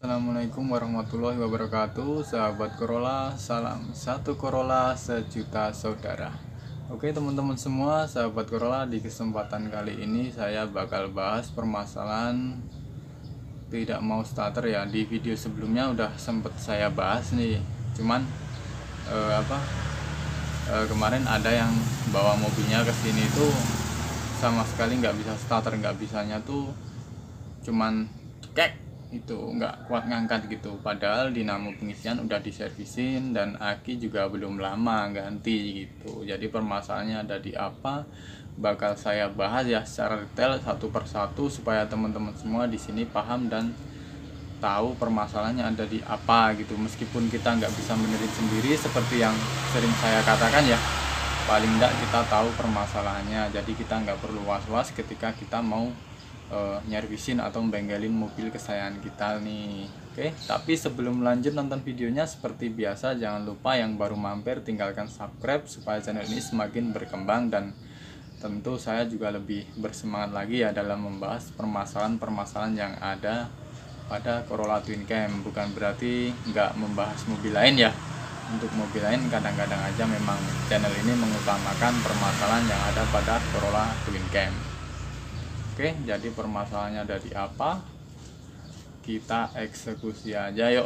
Assalamualaikum warahmatullahi wabarakatuh. Sahabat Corolla, salam satu Corolla sejuta saudara. Oke teman-teman semua, sahabat Corolla, di kesempatan kali ini saya bakal bahas permasalahan tidak mau starter ya. Di video sebelumnya udah sempet saya bahas nih, cuman kemarin ada yang bawa mobilnya ke sini tuh sama sekali nggak bisa starter, nggak bisanya tuh cuman cekek, itu nggak kuat ngangkat gitu, padahal dinamo pengisian udah diservisin dan aki juga belum lama ganti gitu. Jadi permasalahannya ada di apa, bakal saya bahas ya secara detail satu persatu supaya teman-teman semua di sini paham dan tahu permasalahannya ada di apa gitu. Meskipun kita nggak bisa benerin sendiri seperti yang sering saya katakan ya, paling nggak kita tahu permasalahannya, jadi kita nggak perlu was-was ketika kita mau nyervisin atau membengkelin mobil kesayangan kita nih. Oke, tapi sebelum lanjut nonton videonya, seperti biasa jangan lupa yang baru mampir tinggalkan subscribe supaya channel ini semakin berkembang, dan tentu saya juga lebih bersemangat lagi ya dalam membahas permasalahan-permasalahan yang ada pada Corolla Twin Cam. Bukan berarti nggak membahas mobil lain ya. Untuk mobil lain kadang-kadang aja memang channel ini mengutamakan permasalahan yang ada pada Corolla Twin Cam. Oke, jadi permasalahannya dari apa? Kita eksekusi aja yuk.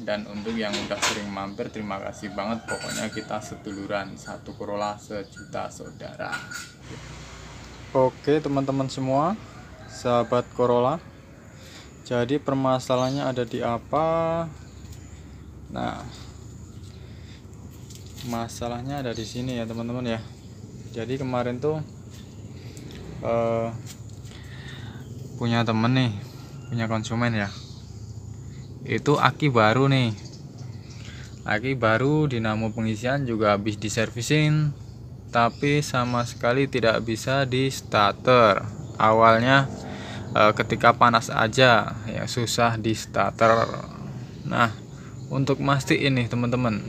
Dan untuk yang udah sering mampir, terima kasih banget. Pokoknya kita seduluran, satu Corolla sejuta saudara. Oke teman-teman semua, sahabat Corolla, jadi permasalahannya ada di apa? Nah, masalahnya ada di sini ya teman-teman ya. Jadi kemarin tuh punya temen nih, punya konsumen ya, itu aki baru nih, aki baru, dinamo pengisian juga habis diservisin tapi sama sekali tidak bisa di starter. Awalnya ketika panas aja ya susah di starter. Nah, untuk mastiin nih teman-teman,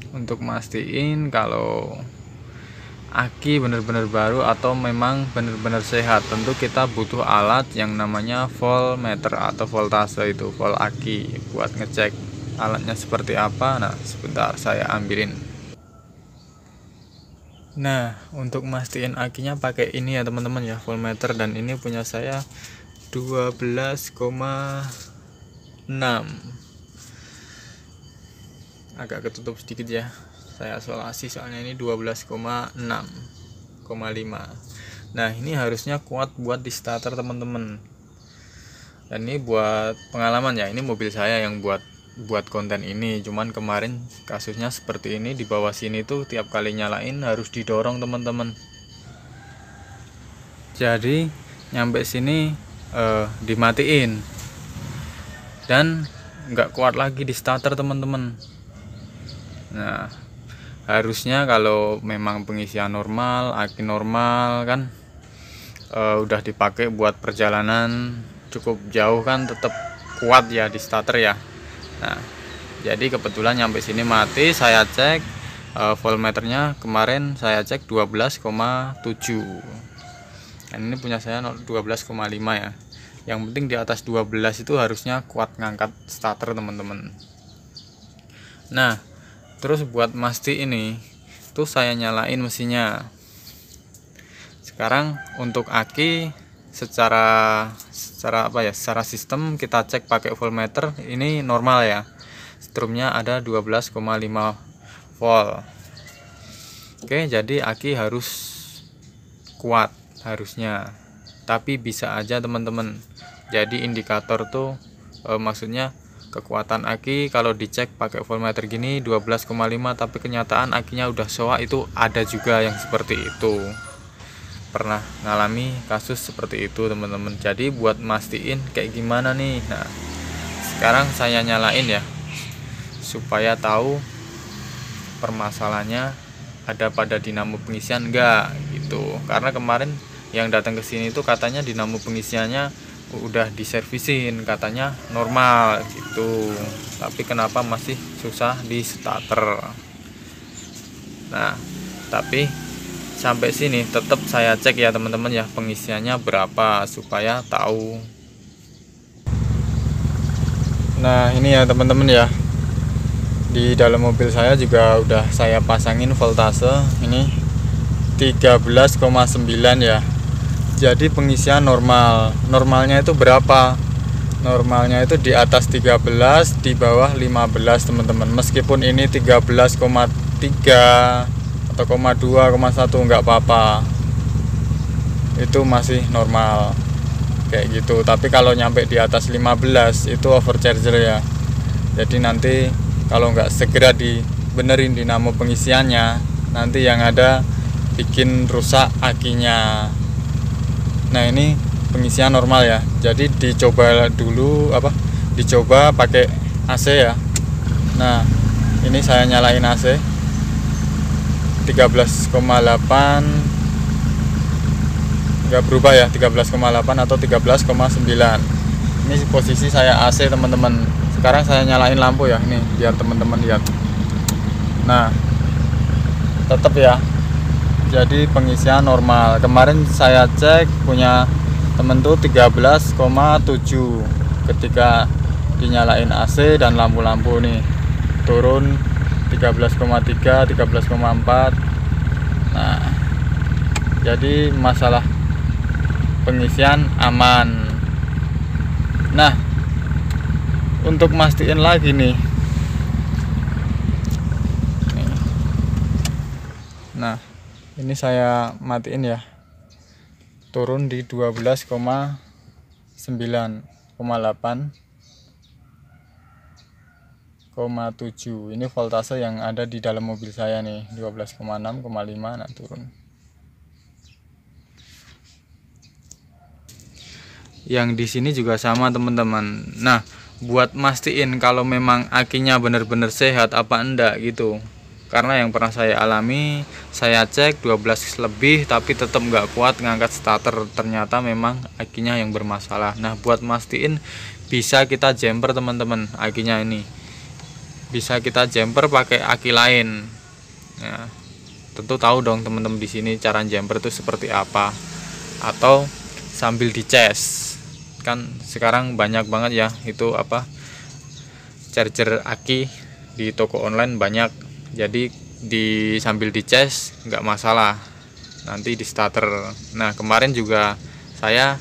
untuk mastiin kalau aki benar-benar baru atau memang benar-benar sehat, tentu kita butuh alat yang namanya voltmeter atau voltase, itu volt aki, buat ngecek alatnya seperti apa. Nah, sebentar saya ambilin. Nah, untuk mastiin akinya pakai ini ya teman-teman ya, voltmeter, dan ini punya saya 12,6. Agak ketutup sedikit ya, saya isolasi soalnya ini 12,6,5. Nah, ini harusnya kuat buat di starter teman-teman. Dan ini buat pengalaman ya, ini mobil saya yang buat konten ini. Cuman kemarin kasusnya seperti ini, di bawah sini tuh tiap kali nyalain harus didorong teman-teman. Jadi nyampe sini dimatiin dan nggak kuat lagi di starter teman-teman. Nah, harusnya kalau memang pengisian normal, aki normal kan udah dipakai buat perjalanan cukup jauh kan, tetap kuat ya di starter ya. Nah, jadi kebetulan nyampe sini mati. Saya cek voltmeternya kemarin, saya cek 12,7. Dan ini punya saya 12,5 ya. Yang penting di atas 12 itu harusnya kuat ngangkat starter teman-teman. Nah, terus buat masti ini tuh saya nyalain mesinnya. Sekarang untuk aki secara apa ya, secara sistem kita cek pakai voltmeter, ini normal ya. Strumnya ada 12,5 volt. Oke, jadi aki harus kuat harusnya. Tapi bisa aja teman-teman. Jadi indikator tuh maksudnya kekuatan aki kalau dicek pakai voltmeter gini 12,5, tapi kenyataan akinya udah soak, itu ada juga yang seperti itu. Pernah ngalami kasus seperti itu teman-teman. Jadi buat mastiin kayak gimana nih. Nah, sekarang saya nyalain ya supaya tahu permasalahannya ada pada dinamo pengisian enggak gitu. Karena kemarin yang datang ke sini itu katanya dinamo pengisiannya udah diservisin, katanya normal gitu, tapi kenapa masih susah di starter. Nah, tapi sampai sini tetap saya cek ya teman-teman ya, pengisiannya berapa supaya tahu. Nah ini ya teman-teman ya, di dalam mobil saya juga udah saya pasangin voltase ini 13,9 ya. Jadi pengisian normalnya itu berapa? Normalnya itu di atas 13, di bawah 15 teman-teman. Meskipun ini 13,3 atau 2,1 nggak apa-apa, itu masih normal kayak gitu. Tapi kalau nyampe di atas 15 itu overcharger ya. Jadi nanti kalau nggak segera dibenerin dinamo pengisiannya, nanti yang ada bikin rusak akinya. Nah ini pengisian normal ya, jadi dicoba dulu dicoba pakai AC ya. Nah ini saya nyalain AC 13,8, nggak berubah ya, 13,8 atau 13,9. Ini posisi saya AC teman-teman. Sekarang saya nyalain lampu ya, ini biar teman-teman lihat. Nah tetap ya, jadi pengisian normal. Kemarin saya cek punya temen tuh 13,7 ketika dinyalain AC dan lampu-lampu nih turun 13,3, 13,4. Nah jadi masalah pengisian aman. Nah untuk mastiin lagi nih, nah ini saya matiin ya, turun di 12,9,8,7. Ini voltase yang ada di dalam mobil saya nih, 12,6,5. Nah turun. Yang di sini juga sama teman-teman. Nah buat mastiin kalau memang akinya benar-benar sehat apa enggak gitu, karena yang pernah saya alami, saya cek 12 lebih tapi tetap nggak kuat ngangkat starter, ternyata memang akinya yang bermasalah. Nah buat mastiin bisa kita jumper teman-teman, akinya ini bisa kita jumper pakai aki lain ya. Tentu tahu dong teman-teman di sini cara jumper itu seperti apa, atau sambil dicas. Kan sekarang banyak banget ya itu charger aki di toko online banyak. Jadi sambil dicas nggak masalah, nanti di starter. Nah kemarin juga saya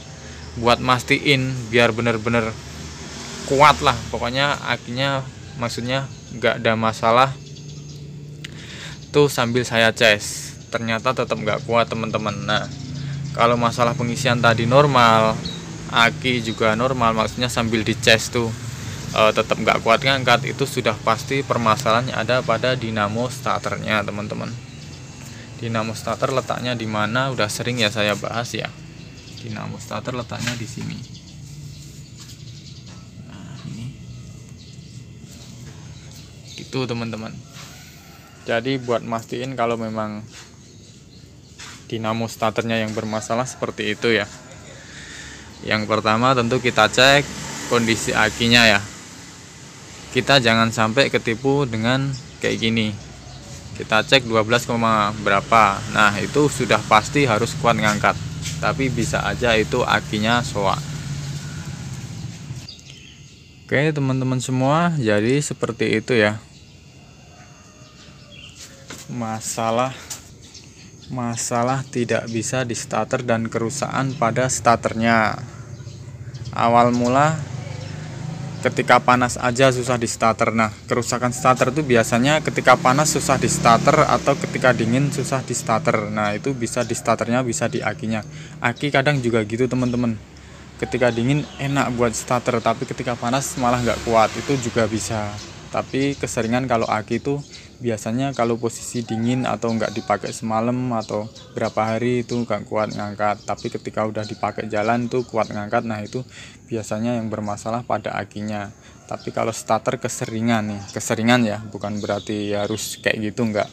buat mastiin biar bener-bener kuat lah pokoknya akinya, maksudnya nggak ada masalah tuh, sambil saya cas ternyata tetap nggak kuat teman-teman. Nah kalau masalah pengisian tadi normal, aki juga normal, maksudnya sambil dicas tuh tetap nggak kuat ngangkat, itu sudah pasti permasalahannya ada pada dinamo starternya teman-teman. Dinamo starter letaknya di mana udah sering ya saya bahas ya. Dinamo starter letaknya di sini. Nah ini gitu teman-teman. Jadi buat mastiin kalau memang dinamo starternya yang bermasalah seperti itu ya. Yang pertama tentu kita cek kondisi akinya ya. Kita jangan sampai ketipu dengan kayak gini. Kita cek 12, berapa. Nah itu sudah pasti harus kuat ngangkat, tapi bisa aja itu akinya soak. Oke teman-teman semua, jadi seperti itu ya masalah tidak bisa di starter dan kerusakan pada starternya. Awal mula ketika panas aja susah di starter. Nah kerusakan starter itu biasanya ketika panas susah di starter, atau ketika dingin susah di starter. Nah itu bisa di starternya, bisa di akinya. Aki kadang juga gitu teman-teman, ketika dingin enak buat starter tapi ketika panas malah nggak kuat, itu juga bisa. Tapi keseringan kalau aki itu biasanya kalau posisi dingin atau nggak dipakai semalam atau berapa hari itu nggak kuat ngangkat, tapi ketika udah dipakai jalan tuh kuat ngangkat. Nah itu biasanya yang bermasalah pada akinya. Tapi kalau starter keseringan ya, bukan berarti harus kayak gitu, nggak.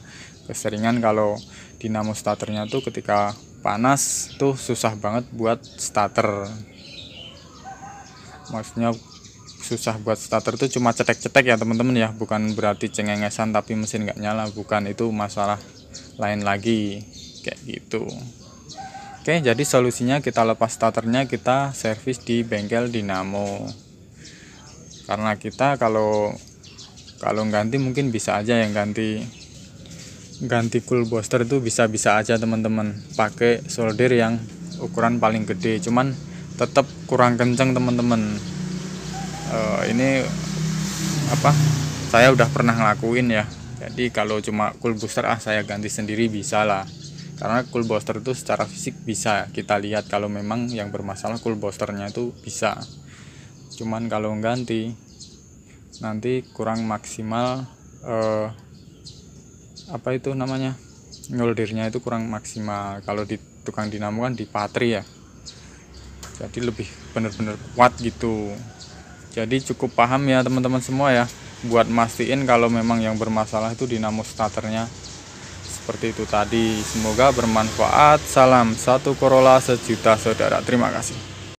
Keseringan kalau dinamo starternya tuh ketika panas tuh susah banget buat starter. Maksudnya susah buat starter tuh cuma cetek-cetek ya teman-teman ya, bukan berarti cengengesan tapi mesin nggak nyala, bukan, itu masalah lain lagi kayak gitu. Oke, jadi solusinya kita lepas starternya, kita servis di bengkel dinamo. karena kita kalau ganti mungkin bisa aja yang ganti cool booster itu bisa aja teman-teman pakai solder yang ukuran paling gede, cuman tetap kurang kenceng teman-teman. Ini saya udah pernah ngelakuin ya. Jadi kalau cuma cool booster saya ganti sendiri bisa lah, karena cool booster itu secara fisik bisa kita lihat kalau memang yang bermasalah cool boosternya itu bisa. Cuman kalau ganti nanti kurang maksimal, nyoldernya itu kurang maksimal. Kalau di tukang dinamo kan di patri ya, jadi lebih bener-bener kuat gitu. Jadi cukup paham ya teman-teman semua ya, buat mastiin kalau memang yang bermasalah itu dinamo starternya. Seperti itu tadi, semoga bermanfaat. Salam satu Corolla sejuta saudara, terima kasih.